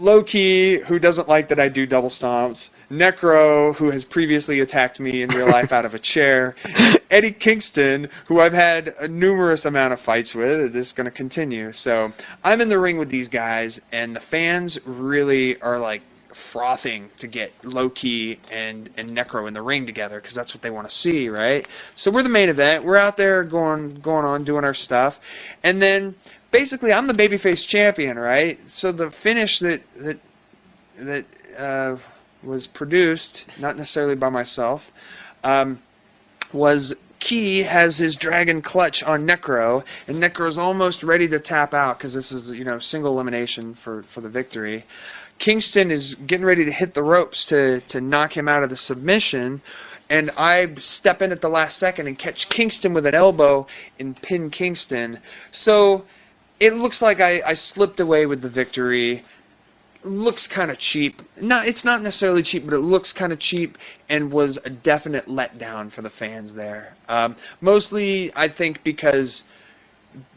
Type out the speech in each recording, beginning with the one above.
Loki, who doesn't like that I do double stomps, Necro, who has previously attacked me in real life out of a chair, Eddie Kingston, who I've had a numerous amount of fights with. This is going to continue. So I'm in the ring with these guys, and the fans really are like frothing to get Loki and Necro in the ring together because that's what they want to see, right? So we're the main event. We're out there going on doing our stuff, and then basically I'm the babyface champion, right? So the finish that was produced, not necessarily by myself, was Key has his dragon clutch on Necro, and Necro's almost ready to tap out because this is, single elimination for the victory. Kingston is getting ready to hit the ropes to knock him out of the submission, and I step in at the last second and catch Kingston with an elbow and pin Kingston. So it looks like I slipped away with the victory. Looks kind of cheap. It's not necessarily cheap, but it looks kind of cheap and was a definite letdown for the fans there. Mostly, I think, because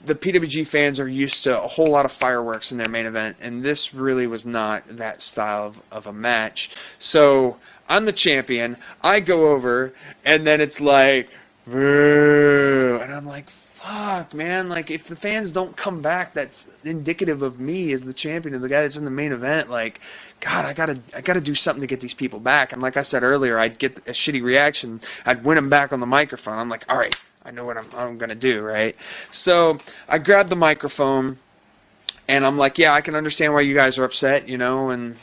the PWG fans are used to a whole lot of fireworks in their main event, and this really was not that style of a match. So I'm the champion. I go over, and then it's like, boo, and I'm like, fuck, man, like, if the fans don't come back, that's indicative of me as the champion and the guy that's in the main event. Like, God, I gotta do something to get these people back. And like I said earlier, I'd get a shitty reaction. I'd win them back on the microphone. I'm like, all right, I know what I'm gonna do, right? So I grabbed the microphone, and I'm like, yeah, I can understand why you guys are upset, and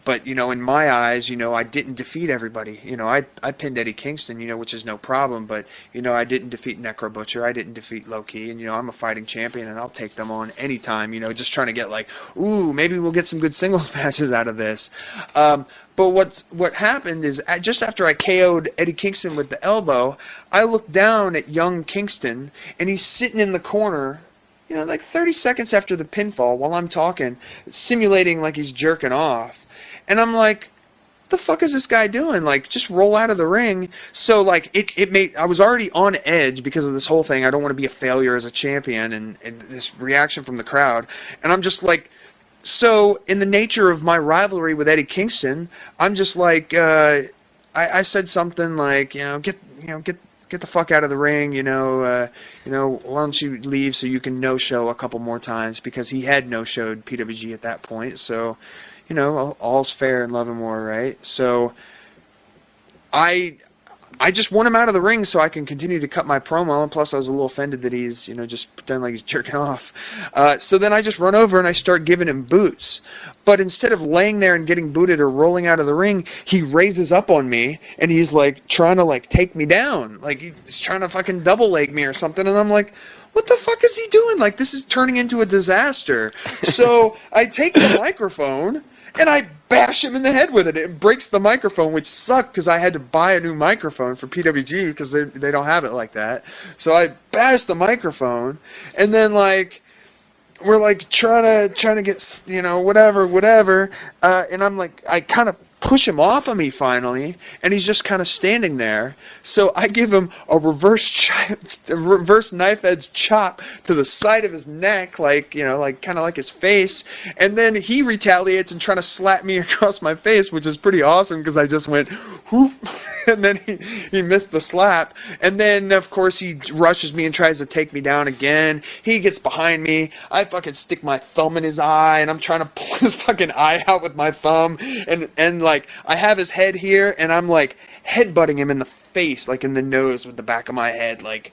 but, in my eyes, I didn't defeat everybody. I pinned Eddie Kingston, which is no problem, but, I didn't defeat Necro Butcher, I didn't defeat Loki, and, I'm a fighting champion, and I'll take them on anytime, just trying to get like, ooh, maybe we'll get some good singles matches out of this. But what happened is, just after I KO'd Eddie Kingston with the elbow, I looked down at young Kingston, and he's sitting in the corner, like 30 seconds after the pinfall while I'm talking, simulating like he's jerking off. And I'm like, what the fuck is this guy doing? Like, just roll out of the ring. So, like, I was already on edge because of this whole thing. I don't want to be a failure as a champion and this reaction from the crowd. And I'm just like, so in the nature of my rivalry with Eddie Kingston, I'm just like, I said something like, get the fuck out of the ring, why don't you leave so you can no-show a couple more times, because he had no-showed PWG at that point. So, all's fair in love and war, right? So I just want him out of the ring so I can continue to cut my promo, and plus I was a little offended that he's, just pretend like he's jerking off. So then I just run over and I start giving him boots. But instead of laying there and getting booted or rolling out of the ring, he raises up on me and he's like trying to like take me down. Like he's trying to fucking double leg me or something, and I'm like, what the fuck is he doing? Like, this is turning into a disaster. So I take the microphone and I bash him in the head with it. It breaks the microphone, which sucked because I had to buy a new microphone for PWG because they don't have it like that. So I bashed the microphone, and then like we're like trying to get whatever, and I'm like, I kind of push him off of me finally, and he's just kind of standing there. So I give him a reverse knife edge chop to the side of his neck, like kind of like his face, and then he retaliates and trying to slap me across my face, which is pretty awesome because I just went whoop, and then he missed the slap, and then of course he rushes me and tries to take me down again. He gets behind me, I fucking stick my thumb in his eye, and I'm trying to pull his fucking eye out with my thumb, and like I have his head here, and I'm like headbutting him in the face, like in the nose with the back of my head. Like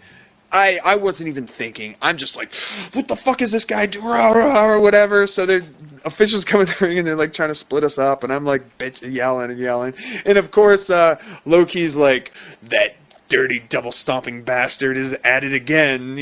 I wasn't even thinking. I'm just like, what the fuck is this guy doing? Or whatever. So the officials come in the ring and they're like trying to split us up, and I'm like yelling and yelling. And of course, Loki's like, that dirty double stomping bastard is at it again,